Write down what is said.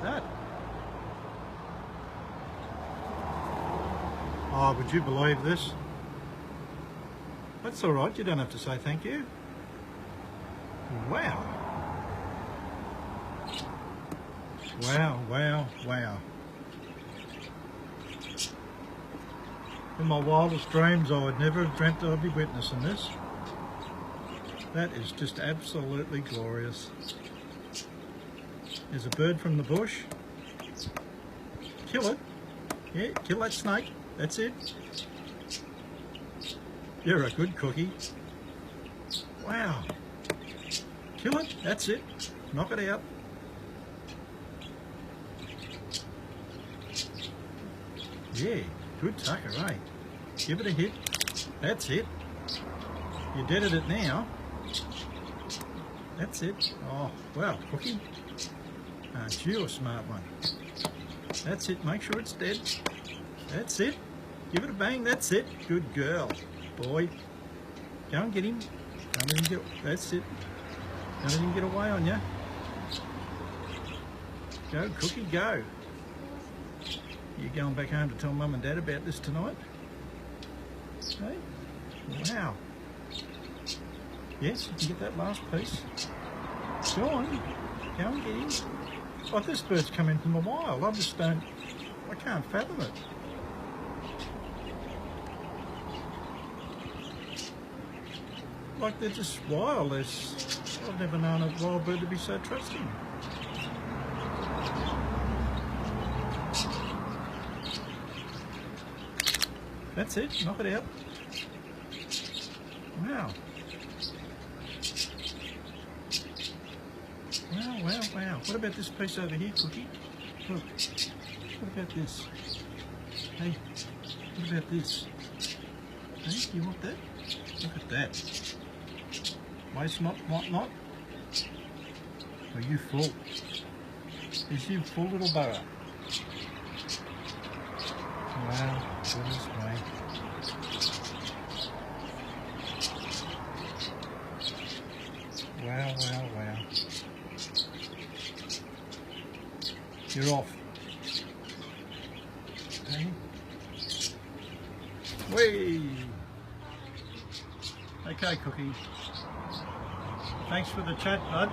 that. Oh, would you believe this? That's all right, you don't have to say thank you. Wow. Wow, wow, wow. In my wildest dreams, I would never have dreamt I'd be witnessing this. That is just absolutely glorious. There's a bird from the bush. Kill it. Yeah, kill that snake. That's it. You're a good cookie. Wow. Kill it. That's it. Knock it out. Yeah, good tucker, eh? Give it a hit. That's it. You're dead at it now. That's it. Oh, wow, cookie. Aren't you a smart one? That's it. Make sure it's dead. That's it. Give it a bang. That's it. Good girl. Boy. Go and get him. Don't let him get... That's it. Don't let him get away on you. Go, cookie, go. You're going back home to tell Mum and Dad about this tonight? Hey? Wow. Yes, you can get that last piece. Go on. Go and get him. Oh, this bird's come in from the wild. I just don't... I can't fathom it. Like, they're just wild. I've never known a wild bird to be so trusting. That's it. Knock it out. Wow. Wow, wow, wow. What about this piece over here, Cookie? Look. What about this? Hey, what about this? Hey, you want that? Look at that. Waste not, what not? Are you full? Is you full, little burrow? Wow, goodness me. Wow, wow, wow. You're off. Okay. Whee! Okay, Cookie. Thanks for the chat, bud.